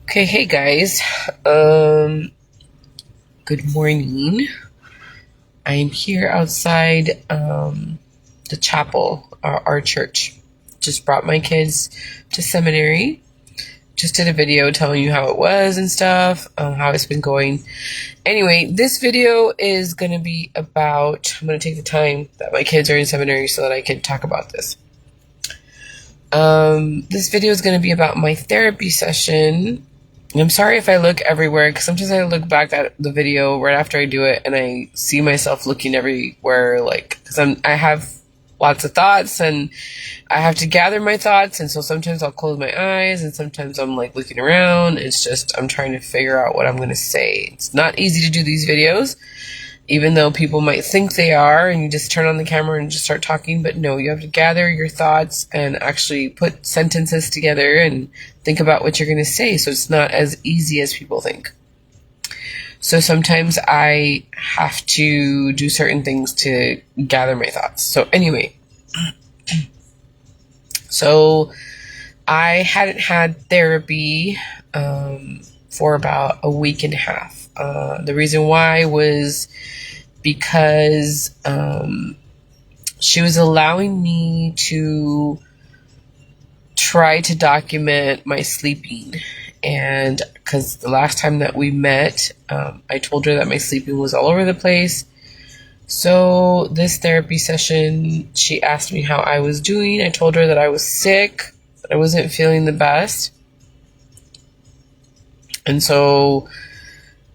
Okay, hey guys. Good morning. I am here outside the chapel, our church. Just brought my kids to seminary. Just did a video telling you how it was and stuff, how it's been going. Anyway, this video is going to be about, I'm going to take the time that my kids are in seminary so that I can talk about this. This video is going to be about my therapy session. I'm sorry if I look everywhere, because sometimes I look back at the video right after I do it and I see myself looking everywhere, like, because I have lots of thoughts and I have to gather my thoughts, and so sometimes I'll close my eyes and sometimes I'm like looking around. It's just, I'm trying to figure out what I'm going to say. It's not easy to do these videos, even though people might think they are, and you just turn on the camera and just start talking. But no, you have to gather your thoughts and actually put sentences together and think about what you're going to say. So it's not as easy as people think. So sometimes I have to do certain things to gather my thoughts. So anyway, so I hadn't had therapy for about a week and a half. The reason why was because she was allowing me to try to document my sleeping. And because the last time that we met, I told her that my sleeping was all over the place. So this therapy session, she asked me how I was doing. I told her that I was sick, that I wasn't feeling the best. And so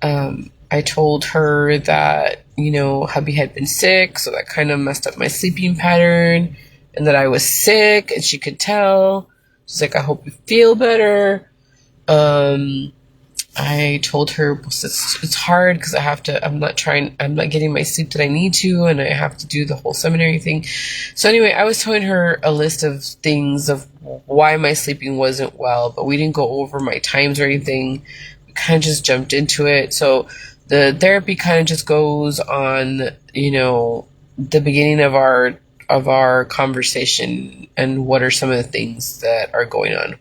I told her that, hubby had been sick, so that kind of messed up my sleeping pattern, and that I was sick, and she could tell. She's like, I hope you feel better. I told her it's hard because I'm not getting my sleep that I need to, and I have to do the whole seminary thing. So anyway, I was telling her a list of things of why my sleeping wasn't well, but we didn't go over my times or anything. We kind of just jumped into it. So the therapy kind of just goes on, the beginning of our conversation and what are some of the things that are going on.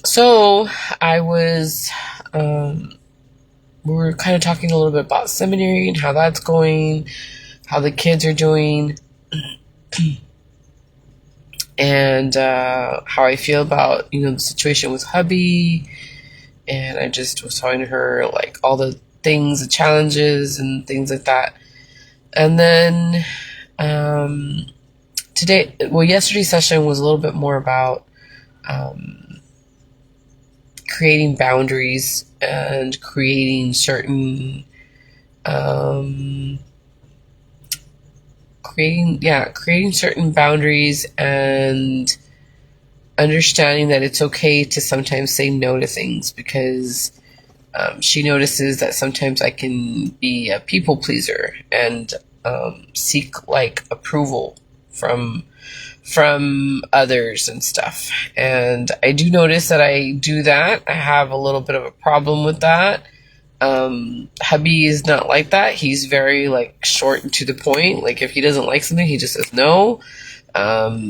So I was, we were kind of talking a little bit about seminary and how that's going, how the kids are doing, and how I feel about, the situation with hubby. And I just was telling her, like, all the things, the challenges and things like that. And then yesterday's session was a little bit more about creating boundaries and creating certain creating certain boundaries and understanding that it's okay to sometimes say no to things, because she notices that sometimes I can be a people pleaser and seek like approval from others and stuff. And I do notice that I do that. I have a little bit of a problem with that. Hubby is not like that. He's very like short and to the point. Like if he doesn't like something, he just says no.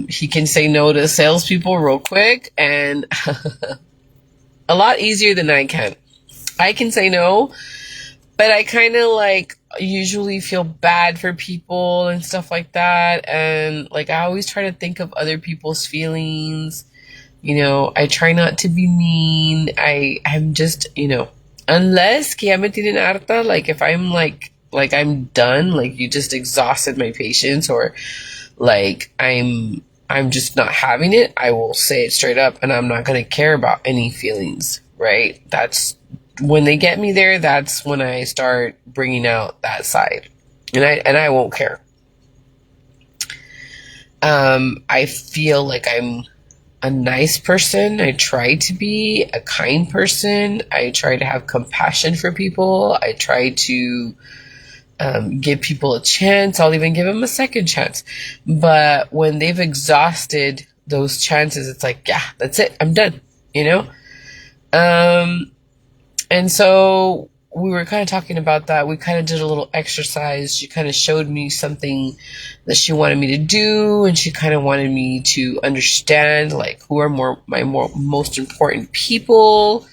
He can say no to salespeople real quick and a lot easier than I can. I can say no, but I kind of like usually feel bad for people and stuff like that. And like, I always try to think of other people's feelings. I try not to be mean. I'm just, unless que ya me tienen harta, like if I'm like I'm done, like you just exhausted my patience, or like I'm just not having it, I will say it straight up, and I'm not going to care about any feelings, right? That's when they get me there, that's when I start bringing out that side, and I won't care. I feel like I'm a nice person. I try to be a kind person. I try to have compassion for people. I try to give people a chance. I'll even give them a second chance. But when they've exhausted those chances, it's like, yeah, that's it. I'm done, And so we were kind of talking about that. We kind of did a little exercise. She kind of showed me something that she wanted me to do, and she kind of wanted me to understand like who are my most important people.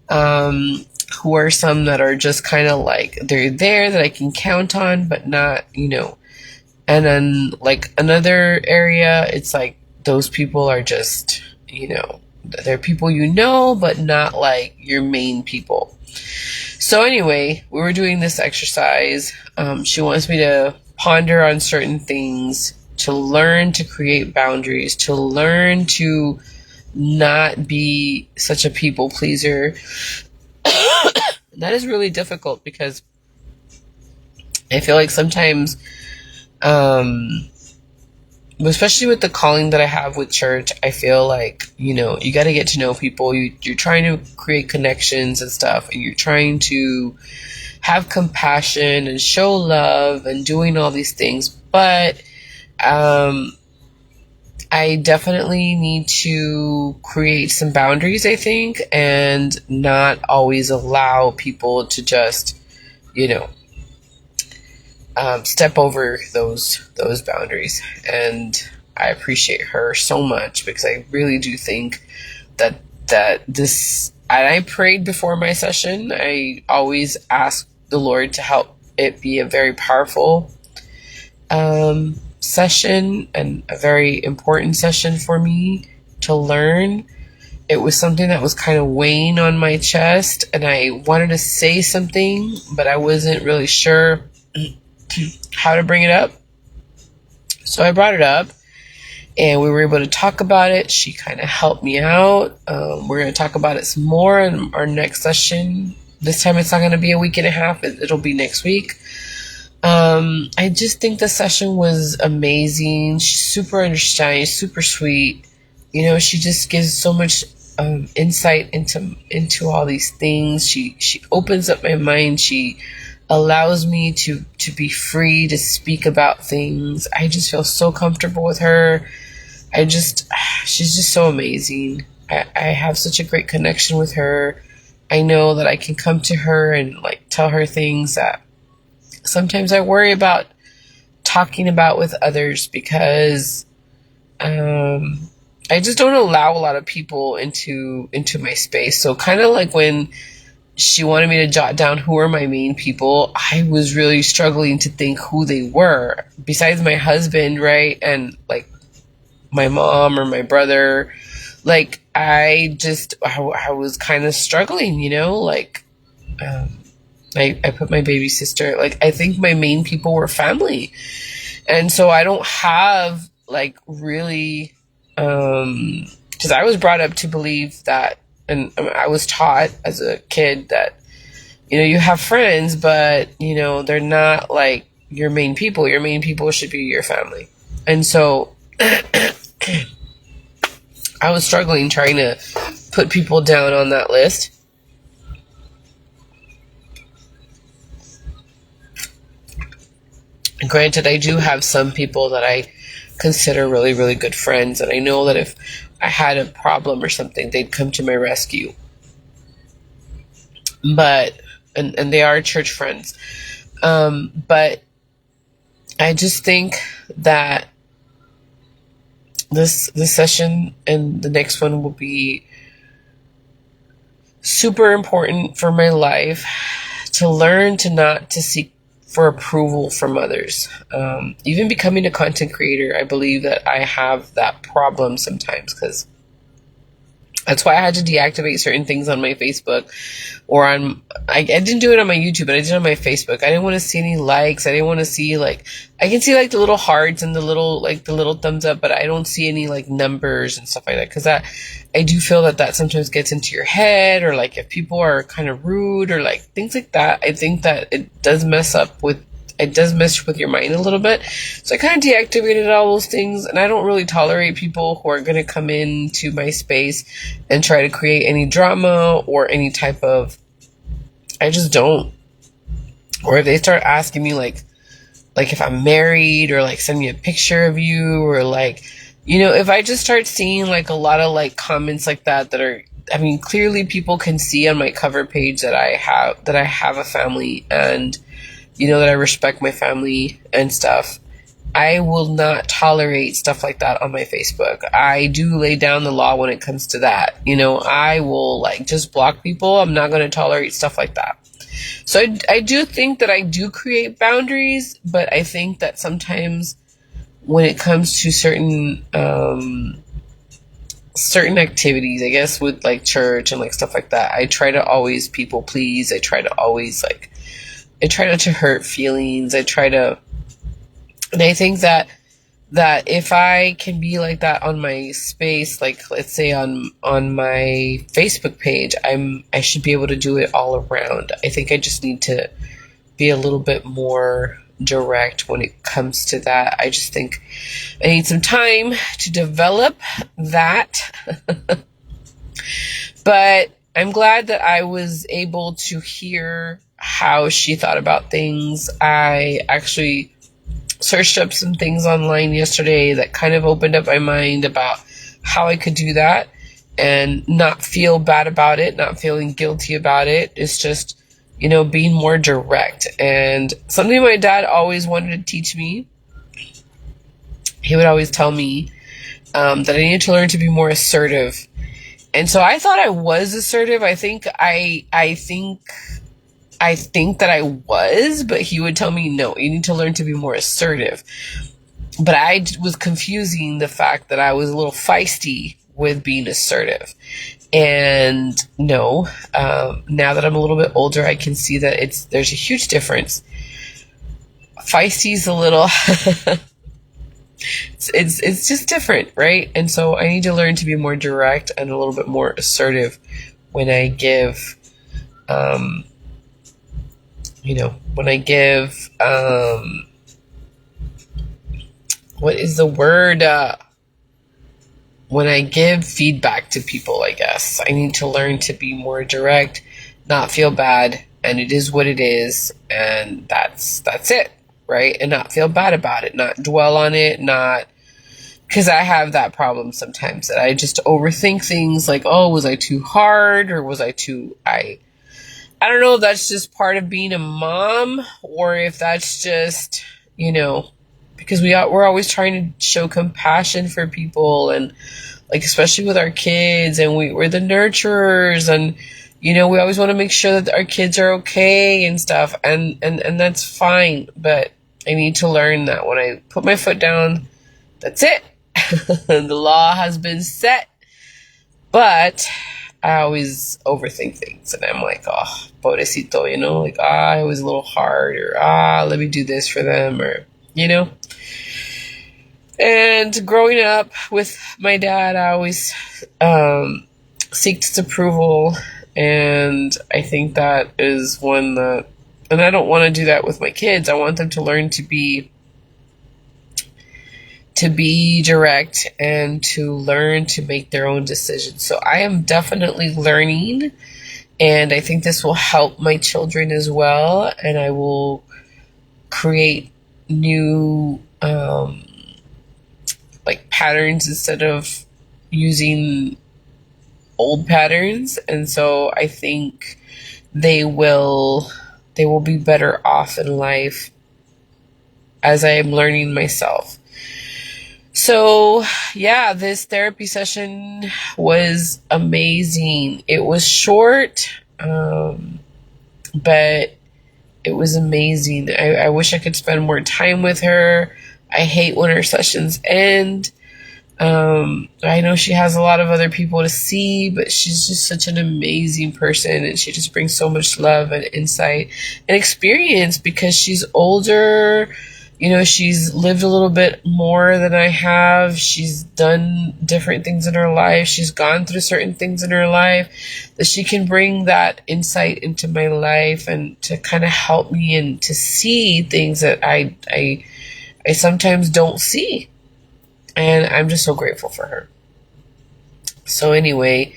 Who are some that are just kind of like they're there that I can count on, but not, And then like another area, it's like those people are just, they're people but not like your main people. So anyway, we were doing this exercise. She wants me to ponder on certain things, to learn to create boundaries, to learn to not be such a people pleaser. That is really difficult because I feel like sometimes, especially with the calling that I have with church, I feel like, you got to get to know people. You're trying to create connections and stuff, and you're trying to have compassion and show love and doing all these things. But I definitely need to create some boundaries, I think, and not always allow people to just, step over those boundaries. And I appreciate her so much because I really do think that this. And I prayed before my session. I always ask the Lord to help it be a very powerful session and a very important session for me to learn. It was something that was kind of weighing on my chest, and I wanted to say something, but I wasn't really sure how to bring it up. So I brought it up, and we were able to talk about it. She kind of helped me out. We're going to talk about it some more in our next session. This time it's not going to be a week and a half. It'll be next week. I just think the session was amazing. She's super understanding, super sweet. She just gives so much insight into all these things. She opens up my mind. She allows me to be free to speak about things. I just feel so comfortable with her. She's just so amazing. I have such a great connection with her. I know that I can come to her and like tell her things that sometimes I worry about talking about with others because I just don't allow a lot of people into my space. So kind of like when she wanted me to jot down who are my main people, I was really struggling to think who they were besides my husband, right? And like my mom or my brother. Like I was kind of struggling, like I put my baby sister, like I think my main people were family. And so I don't have like really, because I was brought up to believe that, and I was taught as a kid that, you have friends, but, they're not like your main people. Your main people should be your family. And so I was struggling trying to put people down on that list. Granted, I do have some people that I consider really, really good friends, and I know that if I had a problem or something, they'd come to my rescue. But, and they are church friends. But I just think that this session and the next one will be super important for my life, to learn to seek for approval from others. Even becoming a content creator, I believe that I have that problem sometimes because that's why I had to deactivate certain things on my Facebook or I didn't do it on my YouTube, but I did it on my Facebook. I didn't want to see any likes. I didn't want to see I can see the little hearts and the little thumbs up, but I don't see any numbers and stuff like that. Cause I do feel that sometimes gets into your head, or if people are kind of rude or things like that. I think that it does mess with your mind a little bit. So I kind of deactivated all those things, and I don't really tolerate people who are going to come into my space and try to create any drama or any type of, I just don't. Or if they start asking me if I'm married, or send me a picture of you, or if I just start seeing a lot of comments like that are I mean, clearly people can see on my cover page that I have a family, and that I respect my family and stuff. I will not tolerate stuff like that on my Facebook. I do lay down the law when it comes to that. I will just block people. I'm not going to tolerate stuff like that. So I do think that I do create boundaries, but I think that sometimes when it comes to certain activities, I guess with church and stuff like that, I try to always people please. I try to always I try not to hurt feelings. And I think that if I can be like that on my space, let's say on my Facebook page, I should be able to do it all around. I think I just need to be a little bit more direct when it comes to that. I just think I need some time to develop that. But I'm glad that I was able to hear how she thought about things. I actually searched up some things online yesterday that kind of opened up my mind about how I could do that and not feel bad about it, not feeling guilty about it. It's just, being more direct. And something my dad always wanted to teach me, he would always tell me that I needed to learn to be more assertive. And so I thought I was assertive. I think that I was, but he would tell me, no, you need to learn to be more assertive. But I was confusing the fact that I was a little feisty with being assertive. And no, now that I'm a little bit older, I can see that there's a huge difference. Feisty's a little, it's just different, right? And so I need to learn to be more direct and a little bit more assertive when I give, what is the word? When I give feedback to people, I guess I need to learn to be more direct, not feel bad, and it is what it is, and that's it, right? And not feel bad about it, not dwell on it, because I have that problem sometimes that I just overthink things like, oh, was I too hard, or was I don't know if that's just part of being a mom, or if that's just, because we're always trying to show compassion for people, and especially with our kids, and we're the nurturers, and we always want to make sure that our kids are okay and stuff, and that's fine. But I need to learn that when I put my foot down, that's it. The law has been set. But I always overthink things, and I'm like, oh, pobrecito, it was a little hard, or let me do this for them, or And growing up with my dad, I always seeked his approval, and I think that is one that, and I don't want to do that with my kids. I want them to learn to be direct and to learn to make their own decisions. So I am definitely learning, and I think this will help my children as well, and I will create new patterns instead of using old patterns. And so I think they will be better off in life as I am learning myself. So yeah, this therapy session was amazing. It was short, but it was amazing. I wish I could spend more time with her. I hate when her sessions end. I know she has a lot of other people to see, but she's just such an amazing person, and she just brings so much love and insight and experience because she's older. She's lived a little bit more than I have. She's done different things in her life. She's gone through certain things in her life that she can bring that insight into my life and to kind of help me and to see things that I sometimes don't see. And I'm just so grateful for her. So anyway,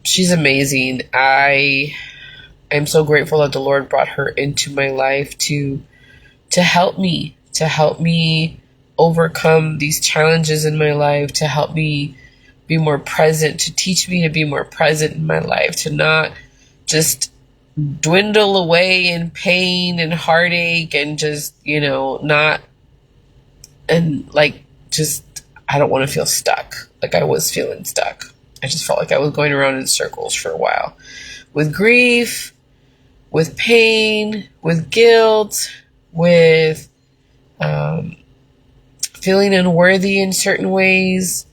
she's amazing. I'm so grateful that the Lord brought her into my life to help me overcome these challenges in my life, to help me be more present, to teach me to be more present in my life, to not just dwindle away in pain and heartache and just, not, and like, just, I don't want to feel stuck. Like I was feeling stuck. I just felt like I was going around in circles for a while with grief, with pain, with guilt, with feeling unworthy in certain ways,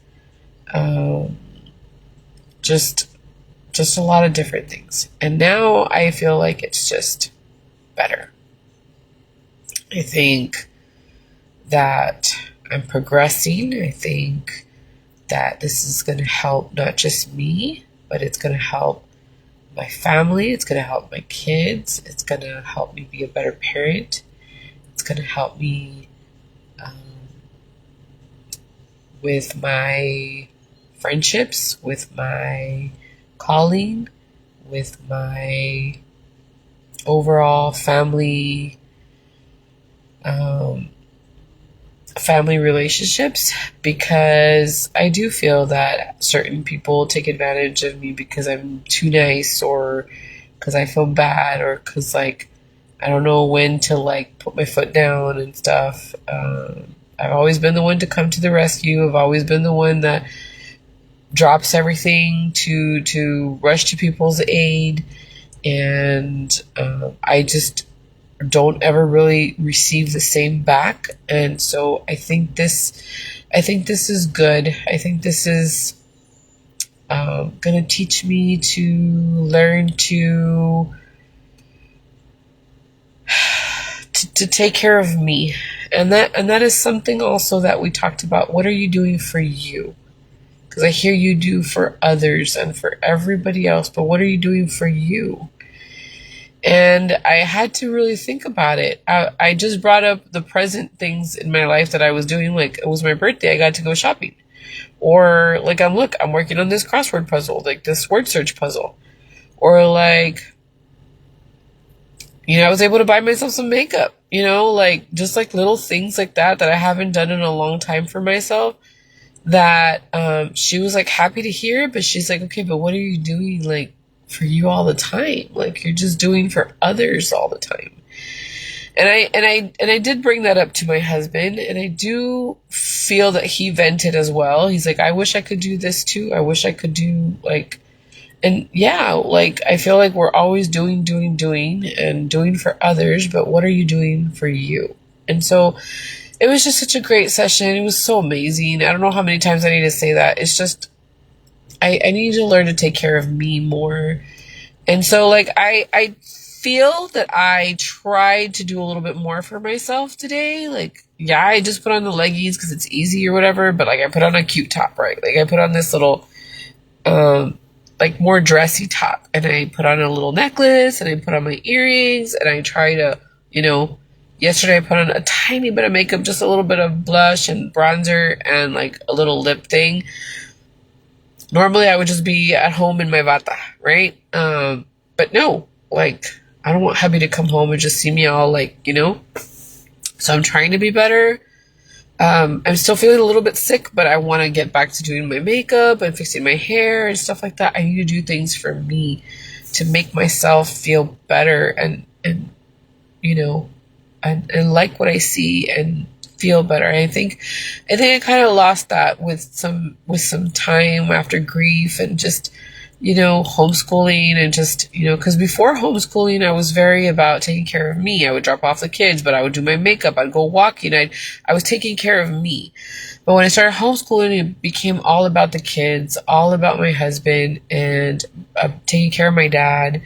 just a lot of different things. And now I feel like it's just better. I think that I'm progressing. I think that this is going to help not just me, but it's going to help my family. It's going to help my kids. It's going to help me be a better parent. It's going to help me with my friendships, with my calling, with my overall family relationships, because I do feel that certain people take advantage of me because I'm too nice, or because I feel bad, or because like I don't know when to like put my foot down and stuff. I've always been the one to come to the rescue. I've always been the one that drops everything to rush to people's aid, and I just don't ever really receive the same back. And so I think this is good. I think this is going to teach me to learn to take care of me. And that is something also that we talked about. What are you doing for you? Because I hear you do for others and for everybody else, but what are you doing for you? And I had to really think about it. I just brought up the present things in my life that I was doing. Like, it was my birthday, I got to go shopping. Or like, I'm working on this crossword puzzle, like this word search puzzle. Or like, I was able to buy myself some makeup, like just like little things like that I haven't done in a long time for myself, that she was like happy to hear, but she's like, okay, but what are you doing like for you all the time? Like, you're just doing for others all the time. And I did bring that up to my husband, and I do feel that he vented as well. He's like, I wish I could do this too. I wish I could do like, and yeah, like I feel like we're always doing and doing for others, but what are you doing for you? And so it was just such a great session. It was so amazing. I don't know how many times I need to say that. It's just, I need to learn to take care of me more. And so like, I feel that I tried to do a little bit more for myself today. Like, yeah, I just put on the leggies because it's easy or whatever, but like I put on a cute top, right? Like I put on this little, like more dressy top, and I put on a little necklace, and I put on my earrings, and I try to, yesterday I put on a tiny bit of makeup, just a little bit of blush and bronzer and like a little lip thing. Normally I would just be at home in my bata, right? But no, like I don't want hubby to come home and just see me all like, so I'm trying to be better. I'm still feeling a little bit sick, but I want to get back to doing my makeup and fixing my hair and stuff like that. I need to do things for me to make myself feel better and like what I see and feel better. I think I kind of lost that with some time after grief and just, homeschooling and just, because before homeschooling, I was very about taking care of me. I would drop off the kids, but I would do my makeup. I'd go walking. I was taking care of me. But when I started homeschooling, it became all about the kids, all about my husband, and taking care of my dad. And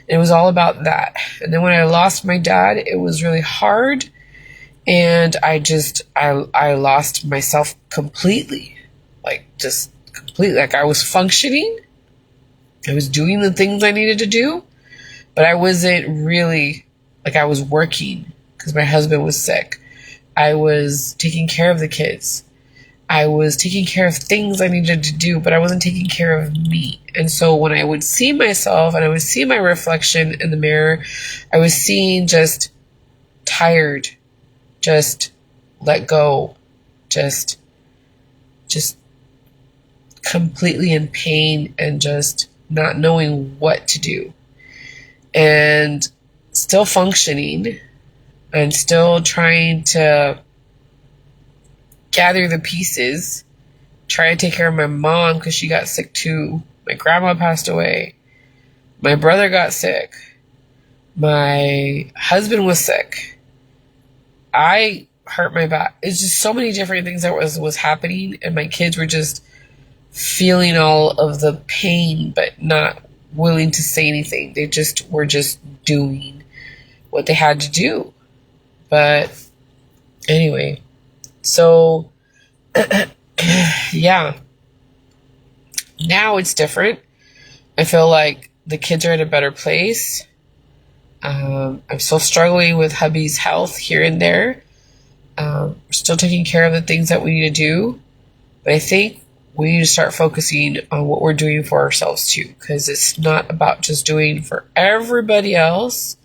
it was all about that. And then when I lost my dad, it was really hard. And I lost myself completely. Like, just completely. Like, I was functioning. I was doing the things I needed to do, but I wasn't really, like, I was working because my husband was sick. I was taking care of the kids. I was taking care of things I needed to do, but I wasn't taking care of me. And so when I would see myself and I would see my reflection in the mirror, I was seeing just tired, just let go, just completely in pain and just not knowing what to do, and still functioning and still trying to gather the pieces, try to take care of my mom because she got sick too. My grandma passed away. My brother got sick. My husband was sick. I hurt my back. It's just so many different things that was happening, and my kids were just feeling all of the pain but not willing to say anything. They just were just doing what they had to do. But anyway, so yeah, now it's different. I feel like the kids are in a better place. I'm still struggling with hubby's health here and there. We're still taking care of the things that we need to do. But I think we need to start focusing on what we're doing for ourselves too. Because it's not about just doing for everybody else.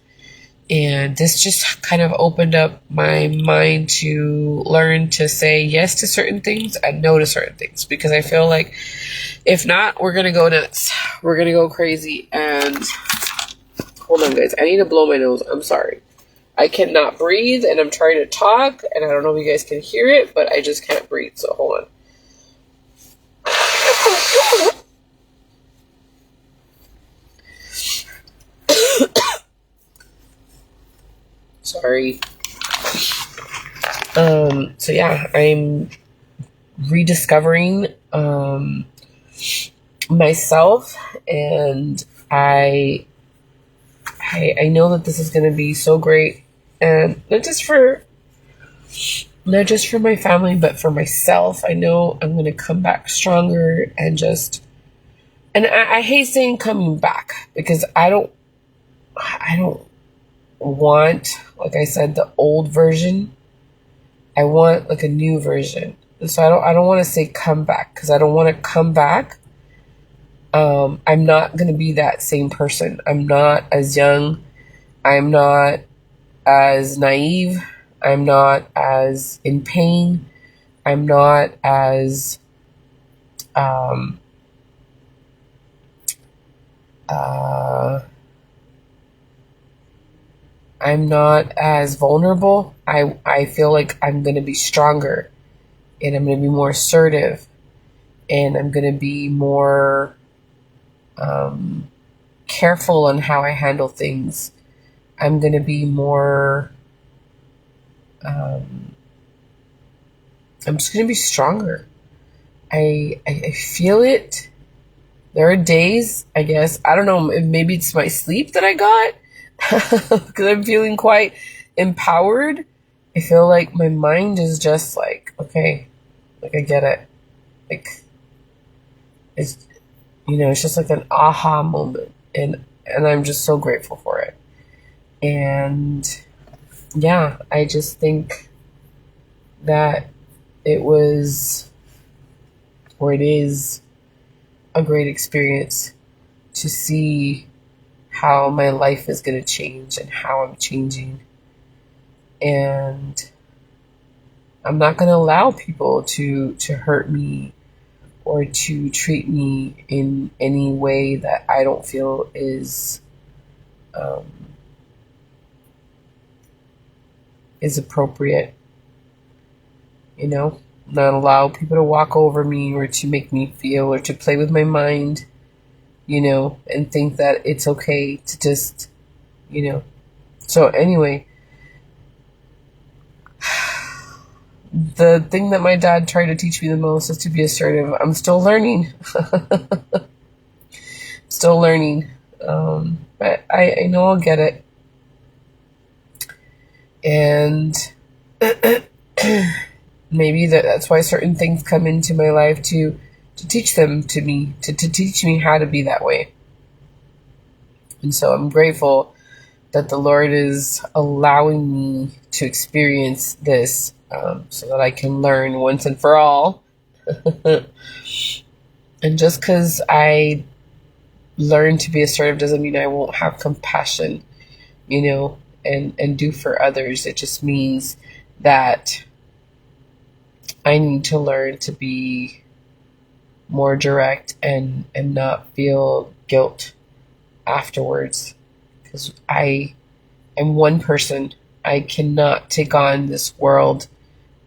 And this just kind of opened up my mind to learn to say yes to certain things and no to certain things. Because I feel like if not, we're going to go nuts. We're going to go crazy. And hold on, guys. I need to blow my nose. I'm sorry. I cannot breathe, and I'm trying to talk, and I don't know if you guys can hear it, but I just can't breathe. So hold on. Sorry. So yeah, I'm rediscovering myself, and I know that this is going to be so great, and not just for my family, but for myself. I know I'm going to come back stronger and I hate saying coming back because I don't want, like I said, the old version. I want like a new version. So I don't want to say come back because I don't want to come back. I'm not going to be that same person. I'm not as young. I'm not as naive. I'm not as in pain. I'm not as I'm not as vulnerable. I feel like I'm going to be stronger, and I'm going to be more assertive, and I'm going to be more careful on how I handle things. I'm going to be more, I'm just going to be stronger. I feel it. There are days, I guess, I don't know, maybe it's my sleep that I got, because I'm feeling quite empowered. I feel like my mind is just like, okay, like I get it. Like, it's, it's just like an aha moment, and I'm just so grateful for it. And yeah, I just think that it was, or it is, a great experience to see how my life is going to change and how I'm changing. And I'm not going to allow people to hurt me or to treat me in any way that I don't feel is appropriate. Not allow people to walk over me or to make me feel or to play with my mind, and think that it's okay to just, So anyway, the thing that my dad tried to teach me the most is to be assertive. I'm still learning. Still learning. But I know I'll get it. And maybe that's why certain things come into my life to teach them to me, to teach me how to be that way. And so I'm grateful that the Lord is allowing me to experience this, so that I can learn once and for all. And just because I learn to be assertive doesn't mean I won't have compassion, and do for others. It just means that I need to learn to be more direct and not feel guilt afterwards, because I am one person. I cannot take on this world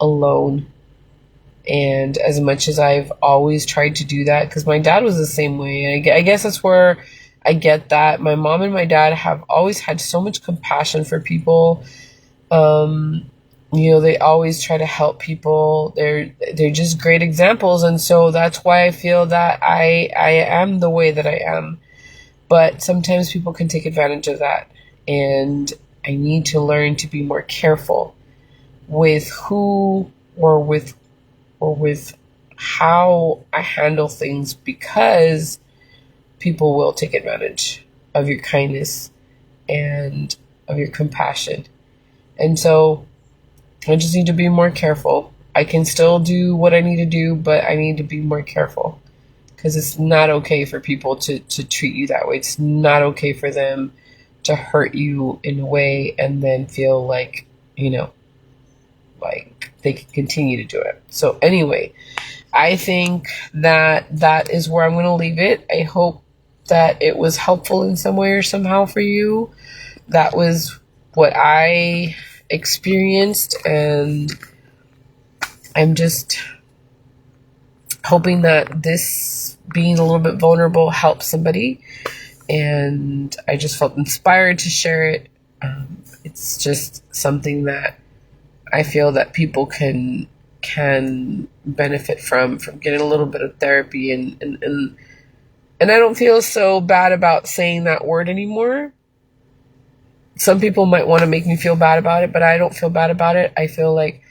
alone. And as much as I've always tried to do that, because my dad was the same way, I guess that's where I get that. My mom and my dad have always had so much compassion for people. They always try to help people. They're just great examples, and so that's why I feel that I am the way that I am. But sometimes people can take advantage of that, and I need to learn to be more careful with who or with how I handle things, because people will take advantage of your kindness and of your compassion. And so I just need to be more careful. I can still do what I need to do, but I need to be more careful, because it's not okay for people to treat you that way. It's not okay for them to hurt you in a way and then feel like, like they can continue to do it. So anyway, I think that is where I'm going to leave it. I hope that it was helpful in some way or somehow for you. That was what I experienced, and I'm just hoping that this being a little bit vulnerable helps somebody, and I just felt inspired to share it. It's just something that I feel that people can benefit from getting a little bit of therapy, and I don't feel so bad about saying that word anymore. Some people might want to make me feel bad about it, but I don't feel bad about it. I feel like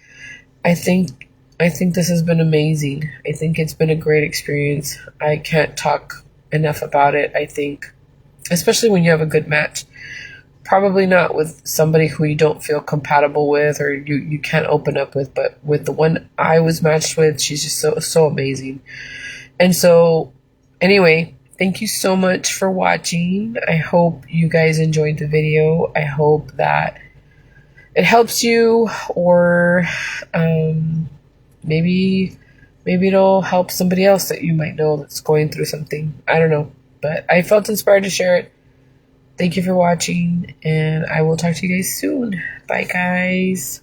I think this has been amazing. I think it's been a great experience. I can't talk enough about it. I think, especially when you have a good match, probably not with somebody who you don't feel compatible with or you can't open up with, but with the one I was matched with, she's just so amazing. And so anyway, thank you so much for watching. I hope you guys enjoyed the video. I hope that it helps you, or maybe it'll help somebody else that you might know that's going through something. I don't know, but I felt inspired to share it. Thank you for watching, and I will talk to you guys soon. Bye, guys.